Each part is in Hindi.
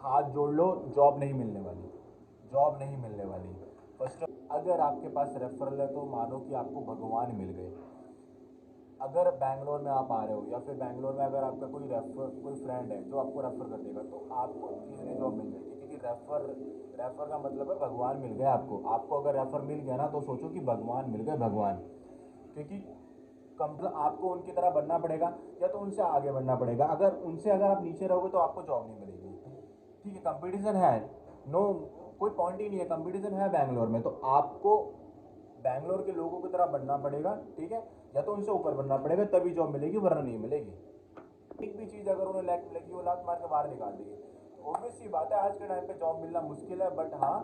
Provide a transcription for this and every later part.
हाथ जोड़ लो, जॉब नहीं मिलने वाली, जॉब नहीं मिलने वाली। फर्स्ट, अगर आपके पास रेफरल है तो मानो कि आपको भगवान मिल गए। अगर बैंगलोर में आप आ रहे हो या फिर बैंगलोर में अगर आपका कोई फ्रेंड है जो आपको रेफर कर देगा, तो आपको इजीली जॉब मिल जाएगी, क्योंकि रेफर का मतलब है भगवान मिल गए आपको। आपको अगर रेफर मिल गया ना, तो सोचो कि भगवान मिल गए, भगवान। क्योंकि कम आपको उनकी तरह बनना पड़ेगा, या तो उनसे आगे बढ़ना पड़ेगा। अगर आप नीचे रहोगे तो आपको जॉब नहीं मिलेगी। ठीक है, कंपटीशन है, नो, कोई पॉइंट ही नहीं है, कंपटीशन है बैंगलोर में, तो आपको बैंगलोर के लोगों की तरह बनना पड़ेगा। ठीक है, या तो उनसे ऊपर बनना पड़ेगा, तभी जॉब मिलेगी, वरना नहीं मिलेगी। एक भी चीज़ अगर उन्हें लैक लगी, वो लात मार के बाहर निकाल देगी। ऑब्वियस सी बात है, आज के टाइम पे जॉब मिलना मुश्किल है, बट हाँ,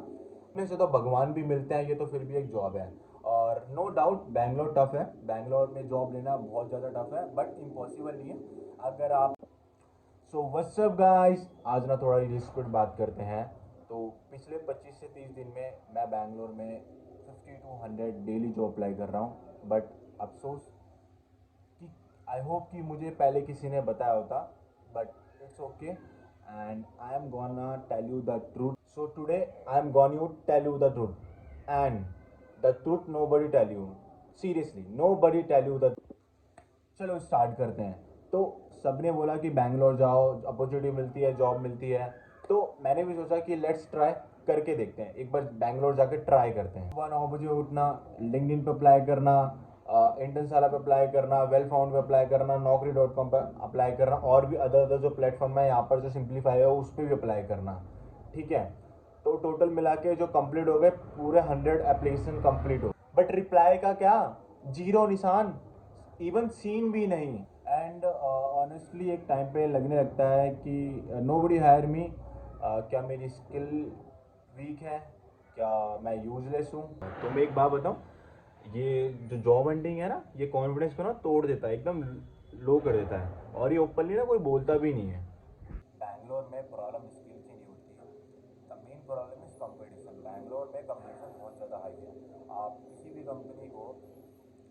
अपने से तो भगवान भी मिलते हैं, ये तो फिर भी एक जॉब है। और नो डाउट बैंगलोर टफ है, बैंगलोर में जॉब लेना बहुत ज़्यादा टफ है, बट इम्पॉसिबल नहीं है अगर आप। सो व्हाट्स अप गाइस, आज ना थोड़ा रिस्पेक्ट बात करते हैं। तो पिछले 25 से 30 दिन में मैं बैंगलोर में 50 to 100 डेली जॉब अप्लाई कर रहा हूँ, बट अफसोस कि आई होप कि मुझे पहले किसी ने बताया होता, but it's okay, and I am gonna tell you the truth. So today I am gonna you tell you the truth, and the truth nobody tell you, seriously nobody tell you the. चलो स्टार्ट करते हैं। तो सबने बोला कि बैंगलोर जाओ, अपॉर्चुनिटी मिलती है, जॉब मिलती है। तो मैंने भी सोचा कि लेट्स ट्राई करके देखते हैं, एक बार बैंगलोर जाके ट्राई करते हैं। सुबह 9 बजे उठना, लिंक्डइन पे अप्लाई करना, इंटर्नशाला पे अप्लाई करना, वेल फाउंड पे अप्लाई करना, naukri.com पे अप्लाई करना, और भी अदर अदर जो प्लेटफॉर्म है यहाँ पर जो सिंप्लीफाई है उस पर भी अप्लाई करना। ठीक है, तो टोटल मिला के जो कंप्लीट हो गए, पूरे 100 एप्लीकेशन कंप्लीट हो, बट रिप्लाई का क्या, जीरो निशान, इवन सीन भी नहीं। एंड ऑनेस्टली एक टाइम पे लगने लगता है कि नो बडी हायर मी, क्या मेरी स्किल वीक है, क्या मैं यूजलेस हूँ। तो मैं एक बात बताऊँ, ये जो जॉब हंटिंग है ना, ये कॉन्फिडेंस को ना तोड़ देता है, एकदम लो कर देता है, और ये ओपनली ना कोई बोलता भी नहीं है। बैंगलोर में प्रॉब्लम स्किल की नहीं होती है, the main problem is competition. Bangalore में कंपटीशन बहुत ज़्यादा हाई है। आप किसी भी कंपनी को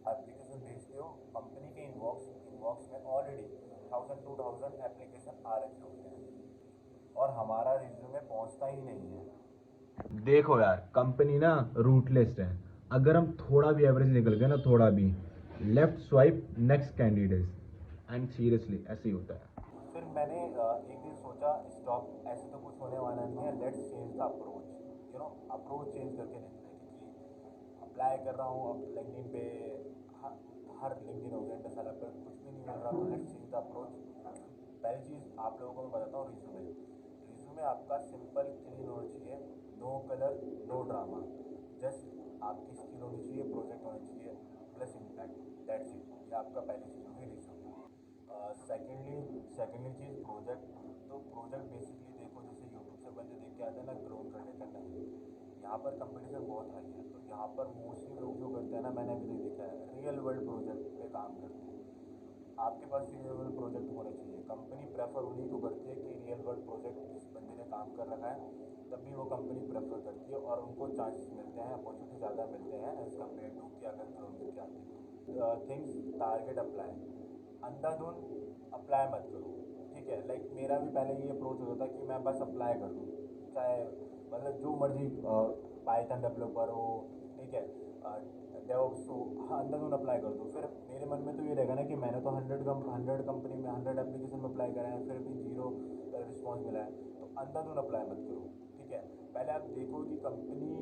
एप्लीकेशन भेजते हो, कंपनी के इनबॉक्स इनबॉक्स में ऑलरेडी 1000 2000 एप्लीकेशन आ रखे होते हैं, और हमारा रिज्यूमे पहुंचता ही नहीं है। देखो यार, कंपनी ना रूटलेस है। अगर हम थोड़ा भी एवरेज निकल गए ना, थोड़ा भी, left swipe next candidate, and seriously ऐसे ही होता है। फिर मैंने एक दिन सोचा, स्टॉप, ऐसे तो कुछ होने वाला नहीं है, let's change the approach, approach change करके देखते हैं। क्योंकि अप्लाई कर रहा हूँ अब लिंक्डइन पे, हर हर लिंक्डइन हो गया, इंटरसाला पे कुछ भी नहीं मिल रहा, तो लेट्स चेंज द अप्रोच। पहली चीज़ आप लोगों को मैं बताता हूँ, रिज्यूमे। रिज्यूमे आपका सिंपल क्लीन होना चाहिए, no colour, no drama, just आपकी स्किल होनी चाहिए, प्रोजेक्ट होना चाहिए, प्लस इम्पैक्ट, दैट्स इट। ये आपका पहली चीज़ होगी रिज्यूमे। सेकेंडली चीज़ प्रोजेक्ट। तो प्रोजेक्ट बेसिकली देखो, जैसे यूट्यूब से बंदे देख के आते हैं ना ग्रोन कर लेते हैं, नहीं, यहाँ पर कंपटीशन बहुत हाई है, तो यहाँ पर मोस्टली लोग जो करते हैं ना, मैंने अभी तक देखा है, रियल वर्ल्ड प्रोजेक्ट पे काम करते हैं। आपके पास रियल वर्ल्ड प्रोजेक्ट होने चाहिए, कंपनी प्रेफर उन्हीं को करती है कि रियल वर्ल्ड प्रोजेक्ट जिस बंदे ने काम कर रखा है, तभी वो कंपनी प्रेफर करती है, और उनको चांसेस मिलते हैं, अपॉर्चुनिटी ज़्यादा मिलते हैं एज़ कम्पेयर टू कि अगर ग्रोन करके आते हैं। थिंग्स, टारगेट अप्लाई, अंधाधुन अप्लाई मत करो। ठीक है, लाइक मेरा भी पहले ये अप्रोच होता था कि मैं बस अप्लाई कर दूँ, चाहे मतलब जो मर्जी, पाइथन डेवलपर हो, ठीक है, डेवऑप्स हो, हाँ, अंधाधुन अप्लाई कर दूँ। फिर मेरे मन में तो ये रहेगा ना कि मैंने तो 100 कंपनी में 100 एप्लीकेशन में अप्लाई करा है, फिर भी जीरो रिस्पॉन्स मिला है, तो अंधाधुन अप्लाई मत करो। ठीक है, पहले आप देखो कि कंपनी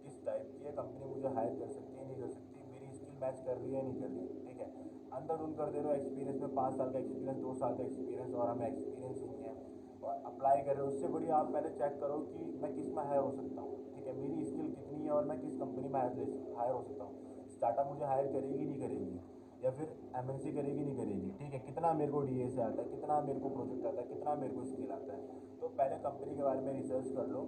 किस टाइप की है, कंपनी मुझे हायर कर सकती है नहीं कर सकती, मेरी स्किल मैच कर रही है नहीं कर रही है। ठीक है, अंधाधुन कर दे रहे हो एक्सपीरियंस में, 5 साल का एक्सपीरियंस, 2 साल का एक्सपीरियंस, और हमें एक्सपीरियंस ही नहीं है, और अप्लाई कर रहे हो, उससे बढ़िया आप पहले चेक करो कि मैं किस में हायर हो सकता हूँ। ठीक है, मेरी स्किल कितनी है, और मैं किस कंपनी में हायर हो सकता हूँ। स्टार्टअप मुझे हायर करेगी नहीं करेगी, या फिर एमएनसी करेगी नहीं करेगी। ठीक है, कितना मेरे को डीए से आता है, कितना मेरे को प्रोजेक्ट आता है, कितना मेरे को स्किल आता है। तो पहले कंपनी के बारे में रिसर्च कर लो।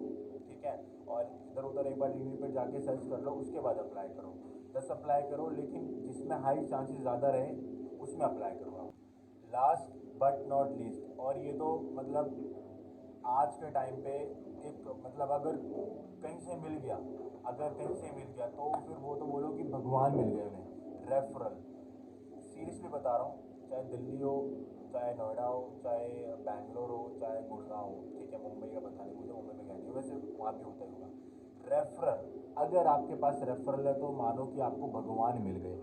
ठीक है, और इधर उधर एक बार लिंक्डइन पर जाके सर्च कर लो, उसके बाद अप्लाई करो। 10 अप्लाई करो, लेकिन जिसमें हाई चांसेस ज़्यादा रहे उसमें अप्लाई करो आप। लास्ट बट नॉट लीस्ट, और ये तो मतलब आज के टाइम पे एक मतलब, अगर कहीं से मिल गया, अगर कहीं से मिल गया तो फिर वो तो बोलो कि भगवान मिल गए उन्हें, रेफरल। सीरियसली बता रहा हूँ, चाहे दिल्ली हो, चाहे नोएडा हो, चाहे बैंगलोर हो, चाहे गुड़गांव हो, ठीक है, मुंबई का पता वहाँ भी होता ही होगा। रेफरल, अगर आपके पास रेफरल है तो मानो कि आपको भगवान मिल गए।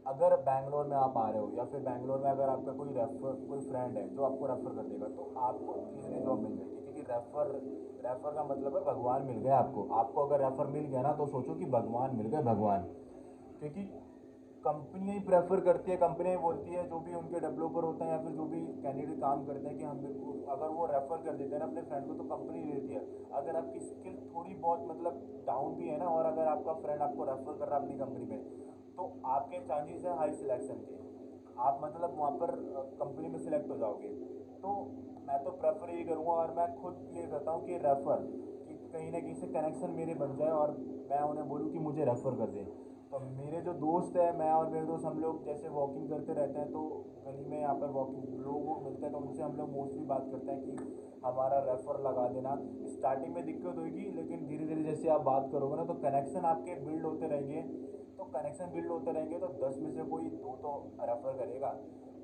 अगर बैंगलोर में आप आ रहे हो या फिर बैंगलोर में अगर आपका कोई फ्रेंड है जो आपको रेफर कर देगा तो आपको इजीली जॉब मिल जाएगी, क्योंकि रेफर का मतलब है भगवान मिल गए आपको अगर रेफर मिल गया ना तो सोचो कि भगवान मिल गए, भगवान। क्योंकि कंपनियां ही प्रेफर करती है, कंपनियां ही बोलती है, जो भी उनके डेवलपर होते हैं या फिर जो भी कैंडिडेट काम करते हैं कि हम अगर वो रेफर कर देते हैं ना अपने फ्रेंड को तो कंपनी लेती है। अगर आपकी स्किल थोड़ी बहुत मतलब डाउन भी है ना और अगर आपका फ्रेंड आपको रेफर कर रहा है अपनी कंपनी में तो आपके चांसेस है हाई सिलेक्शन के, आप मतलब वहाँ पर कंपनी में सिलेक्ट हो जाओगे। तो मैं तो प्रेफर यही करूँगा और मैं खुद ये करता हूँ कि रेफ़र, कि कहीं ना कहीं से कनेक्शन मेरे बन जाए और मैं उन्हें बोलूँ कि मुझे रेफ़र कर दें। तो मेरे जो दोस्त है, मैं और मेरे दोस्त हम लोग जैसे वॉकिंग करते रहते हैं तो गली में यहाँ पर वॉकिंग लोग मिलते हैं तो उनसे हम लोग मोस्टली बात करते हैं कि हमारा रेफ़र लगा देना। स्टार्टिंग में दिक्कत होगी लेकिन धीरे धीरे जैसे आप बात करोगे ना तो कनेक्शन आपके बिल्ड होते रहेंगे। तो कनेक्शन बिल्ड होते रहेंगे तो 10 में से कोई 2 तो रेफ़र करेगा,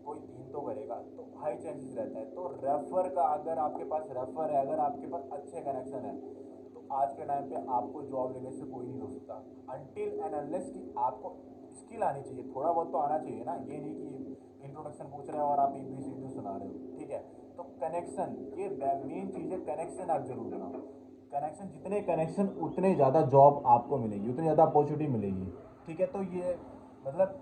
कोई 3 तो करेगा, तो हाई चांसेस रहता है। तो रेफ़र का अगर आपके पास रेफ़र है, अगर आपके पास अच्छे कनेक्शन है तो आज के टाइम पे आपको जॉब लेने से कोई नहीं रोक सकता, अनटिल एंड अनलेस कि आपको स्किल आनी चाहिए, थोड़ा बहुत तो आना चाहिए ना। ये नहीं कि इंट्रोडक्शन पूछ रहे हो और आप ABCD सुना रहे हो, ठीक है। तो कनेक्शन ये मेन चीज़ है, कनेक्शन आप जरूर बनाओ। कनेक्शन जितने कनेक्शन उतने ज़्यादा जॉब आपको मिलेगी, उतनी ज़्यादा अपॉर्चुनिटी मिलेगी, ठीक है। तो ये मतलब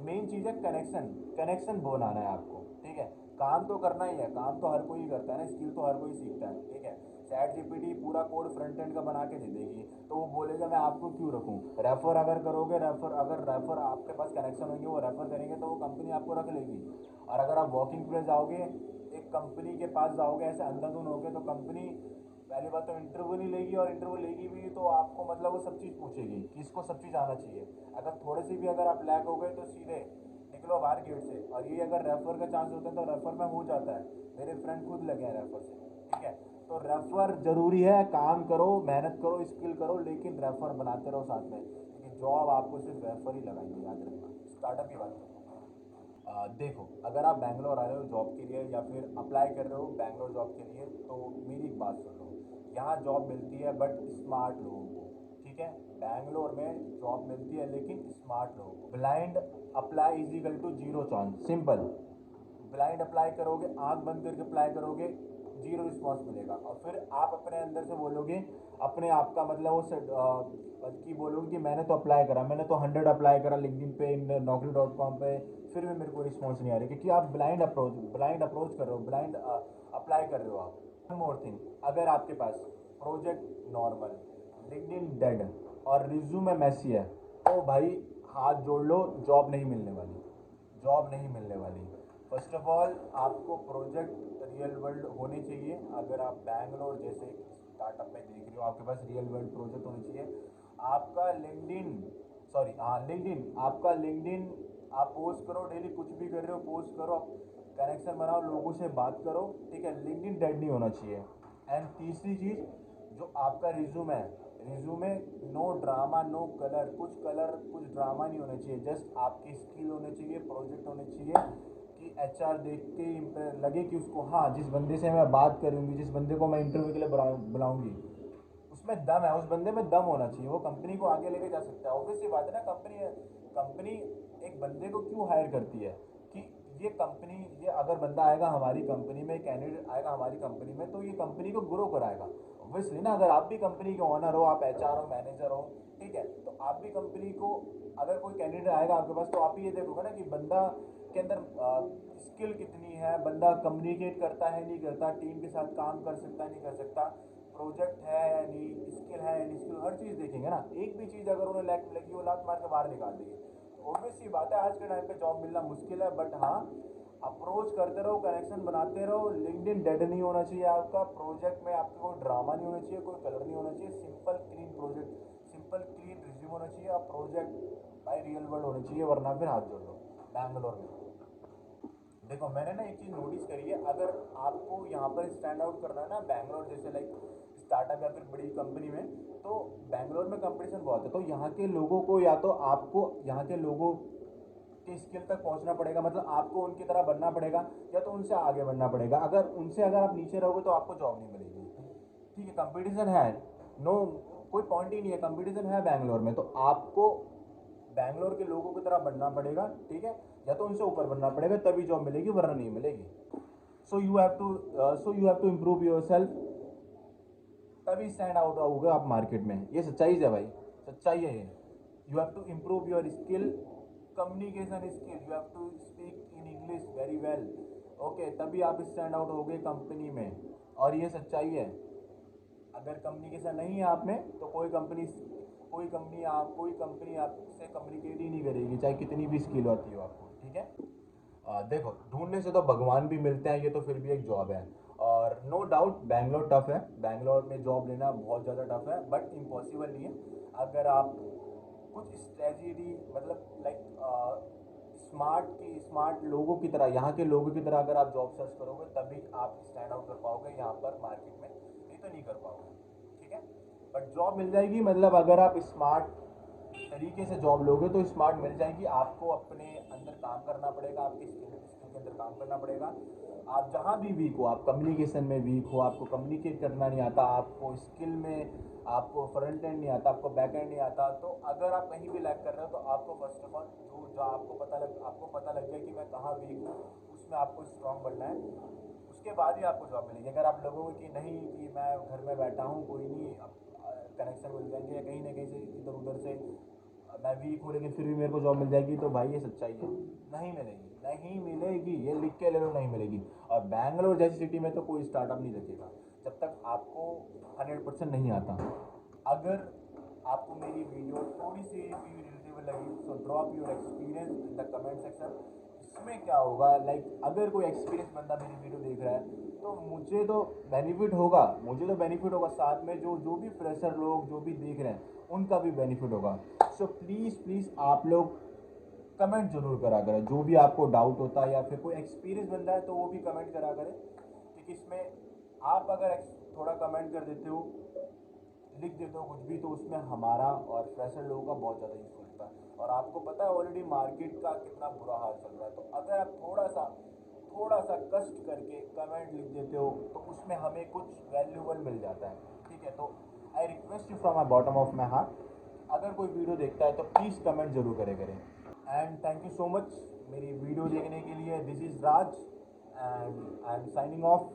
मेन चीज़ है कनेक्शन, कनेक्शन बनाना है आपको, ठीक है। काम तो करना ही है, काम तो हर कोई करता है ना, स्किल तो हर कोई सीखता है, ठीक है। ChatGPT पूरा कोड फ्रंट एंड का बना के दे देगी तो वो बोलेगा मैं आपको क्यों रखूँ। रेफर अगर करोगे, रेफर आपके पास कनेक्शन होंगे, वो रेफर करेंगे तो वो कंपनी आपको रख लेगी। और अगर आप वॉकिंग पे जाओगे, एक कंपनी के पास जाओगे ऐसे अंधाधुन होगे तो कंपनी पहली बात तो इंटरव्यू नहीं लेगी, और इंटरव्यू लेगी भी तो आपको मतलब वो सब चीज़ पूछेगी कि इसको सब चीज़ आना चाहिए। अगर थोड़े से भी अगर आप लैग हो गए तो सीधे निकलो बाहर गेट से। और ये अगर रेफर का चांस होता है तो रेफर में हो जाता है, मेरे फ्रेंड खुद लगे हैं रेफर से, ठीक है। तो रेफर जरूरी है, काम करो, मेहनत करो, स्किल करो, लेकिन रेफर बनाते रहो साथ में, क्योंकि जॉब आपको सिर्फ रेफर ही लगाएंगे, याद रखना। स्टार्टअप की बात करो, देखो अगर आप बैंगलोर आ रहे हो जॉब के लिए या फिर अप्लाई कर रहे हो बैंगलोर जॉब के लिए तो मेरी एक बात सुन लो। यहाँ जॉब मिलती है बट स्मार्ट लोगों को, ठीक है। बैंगलोर में जॉब मिलती है लेकिन स्मार्ट लोगों को। Blind apply is equal to zero chance, simple. Blind apply करोगे, आंख बंद करके अप्लाई करोगे, जीरो रिस्पॉन्स मिलेगा। और फिर आप अपने अंदर से बोलोगे, अपने आप का मतलब वो बल्कि बोलोगे कि मैंने तो अप्लाई करा, मैंने तो 100 अप्लाई करा लिंक्डइन पे, naukri.com पे, फिर भी मेरे को रिस्पॉन्स नहीं आ रही, क्योंकि आप ब्लाइंड अप्रोच कर रहे हो, ब्लाइंड अप्लाई कर रहे हो आप। वन मोर थिंग, अगर आपके पास प्रोजेक्ट नॉर्मल, लिंक्डइन डेड और रिज्यूमे मैसी है तो भाई हाथ जोड़ लो, जॉब नहीं मिलने वाली, जॉब नहीं मिलने वाली। फर्स्ट ऑफ ऑल आपको प्रोजेक्ट रियल वर्ल्ड होने चाहिए। अगर आप बैंगलोर जैसे स्टार्टअप में देख रहे हो आपके पास रियल वर्ल्ड प्रोजेक्ट होने चाहिए। आपका लिंक्डइन, सॉरी हाँ लिंक्डइन, आपका लिंक्डइन आप पोस्ट करो, डेली कुछ भी कर रहे हो पोस्ट करो, कनेक्शन बनाओ, लोगों से बात करो, ठीक है। लिंक्डइन डेड नहीं होना चाहिए। एंड तीसरी चीज़, जो आपका रिज्यूमे है, resume no drama no colour कुछ ड्रामा नहीं होना चाहिए, जस्ट आपकी स्किल होने चाहिए, प्रोजेक्ट होने चाहिए कि HR देख के लगे कि उसको हाँ जिस बंदे से मैं बात करूँगी, जिस बंदे को मैं इंटरव्यू के लिए बुलाऊंगी उसमें दम है, उस बंदे में दम होना चाहिए, वो कंपनी को आगे लेके जा सकता है। ऑब्वियसली बात है ना, कंपनी एक बंदे को क्यों हायर करती है कि ये कंपनी, ये अगर बंदा आएगा हमारी कंपनी में, कैंडिडेट आएगा हमारी कंपनी में तो ये कंपनी को ग्रो कराएगा। ऑब्वियसली ना, अगर आप भी कंपनी के ओनर हो, आप HR हो, मैनेजर हो, ठीक है, तो आप भी कंपनी को, अगर कोई कैंडिडेट आएगा आपके पास तो आप ही ये देखोगे ना कि बंदा के अंदर स्किल कितनी है, बंदा कम्युनिकेट करता है नहीं करता, टीम के साथ काम कर सकता है नहीं कर सकता, प्रोजेक्ट है या नहीं, स्किल है या नहीं स्किल, हर चीज़ देखेंगे ना। एक भी चीज़ अगर उन्हें लैक लगी वो लात मार के बाहर निकाल देंगे। तो ऑब्वियस सी बात है आज के टाइम पे जॉब मिलना मुश्किल है, बट हाँ अप्रोच करते रहो, कनेक्शन बनाते रहो। लिंक्डइन डेड नहीं होना चाहिए आपका, प्रोजेक्ट में आपका कोई ड्रामा नहीं होना चाहिए, कोई कलर नहीं होना चाहिए, simple clean project, simple clean resume होना चाहिए, और प्रोजेक्ट बाय रियल वर्ल्ड होना चाहिए, वरना फिर हाथ जोड़ लो। बैंगलोर में देखो मैंने ना एक चीज़ नोटिस करी है, अगर आपको यहाँ पर स्टैंड आउट करना है ना बैंगलोर जैसे लाइक स्टार्टअप या फिर बड़ी कंपनी में, तो बैंगलोर में कंपटीशन बहुत है। तो यहाँ के लोगों को, या तो आपको यहाँ के लोगों के स्किल तक पहुँचना पड़ेगा, मतलब आपको उनकी तरह बनना पड़ेगा, या तो उनसे आगे बढ़ना पड़ेगा। अगर आप नीचे रहोगे तो आपको जॉब नहीं मिलेगी, ठीक है। कंपटीशन है, नो कोई पॉइंट ही नहीं है, कंपटीशन है बैंगलोर में, तो आपको बैंगलोर के लोगों की तरह बनना पड़ेगा, ठीक है, या तो उनसे ऊपर बनना पड़ेगा, तभी जॉब मिलेगी, वरना नहीं मिलेगी। So you have to improve yourself, तभी स्टैंड आउट होगे आप मार्केट में। ये सच्चाई है भाई, सच्चाई है ये। You have to improve your skill, communication skill, you have to speak in English very well, okay, तभी आप स्टैंड आउट होगे कंपनी में, और ये सच्चाई है। अगर कम्युनिकेशन नहीं है आप में तो कोई कंपनी आपसे कम्युनिकेट ही नहीं करेगी, चाहे कितनी भी स्किल होती हो आपको, ठीक है। देखो, ढूंढने से तो भगवान भी मिलते हैं, ये तो फिर भी एक जॉब है, और नो डाउट बैंगलोर टफ है, बैंगलोर में जॉब लेना बहुत ज़्यादा टफ है, बट इम्पॉसिबल नहीं है। अगर आप कुछ स्ट्रेटजी, मतलब लाइक स्मार्ट लोगों की तरह, यहाँ के लोगों की तरह अगर आप जॉब सर्च करोगे, तभी आप स्टैंड आउट कर पाओगे यहाँ पर मार्केट में, नहीं तो नहीं कर पाओगे, ठीक है। बट जॉब मिल जाएगी, मतलब अगर आप स्मार्ट तरीके से जॉब लोगे तो स्मार्ट मिल जाएगी। आपको अपने अंदर काम करना पड़ेगा, आपकी स्किल के अंदर काम करना पड़ेगा। आप जहाँ भी वीक हो, आप कम्युनिकेशन में वीक हो, आपको कम्युनिकेट करना नहीं आता, आपको स्किल में, आपको फ्रंट एंड नहीं आता, आपको बैक एंड नहीं आता, तो अगर आप कहीं भी लैग कर रहे हो तो आपको फर्स्ट ऑफ ऑल जो आपको पता लग जाए कि मैं कहाँ वीक हूँ, उसमें आपको स्ट्रांग बनना है, उसके बाद ही आपको जॉब मिलेगी। अगर आप लगोगे कि नहीं, कि मैं घर में बैठा हूँ, कोई नहीं, अब कनेक्शन मिल जाएंगे, या कहीं ना कहीं से इधर उधर से मैं वीक हूँ लेकिन फिर भी मेरे को जॉब मिल जाएगी, तो भाई ये सच्चाई है, नहीं मिलेगी, नहीं मिलेगी, ये लिख के ले लो, नहीं मिलेगी। और बैंगलोर जैसी सिटी में तो कोई स्टार्टअप नहीं रखेगा जब तक आपको 100% नहीं आता। अगर आपको मेरी वीडियो थोड़ी सी भी रिलेटेबल लगी, so drop your experience in the comment section. इसमें क्या होगा, लाइक अगर कोई एक्सपीरियंस बंदा मेरी वीडियो देख रहा है तो मुझे तो बेनिफिट होगा, साथ में जो जो भी फ्रेशर लोग जो भी देख रहे हैं उनका भी बेनिफिट होगा। सो प्लीज़ आप लोग कमेंट जरूर करा करें, जो भी आपको डाउट होता है या फिर कोई एक्सपीरियंस बनता है तो वो भी कमेंट करा करें, क्योंकि इसमें आप अगर थोड़ा कमेंट कर देते हो, लिख देते हो कुछ भी, तो उसमें हमारा और फ्रेशर लोगों का बहुत ज़्यादा यूज़ होता है। और आपको पता है ऑलरेडी मार्केट का कितना बुरा हाल चल रहा है, तो अगर आप थोड़ा सा कष्ट करके कमेंट लिख देते हो तो उसमें हमें कुछ वैल्यूबल मिल जाता है, ठीक है। तो I request you from my bottom of my heart, अगर कोई वीडियो देखता है तो प्लीज़ कमेंट जरूर करें। And thank you so much मेरी वीडियो देखने के लिए। This is Raj and I am signing off.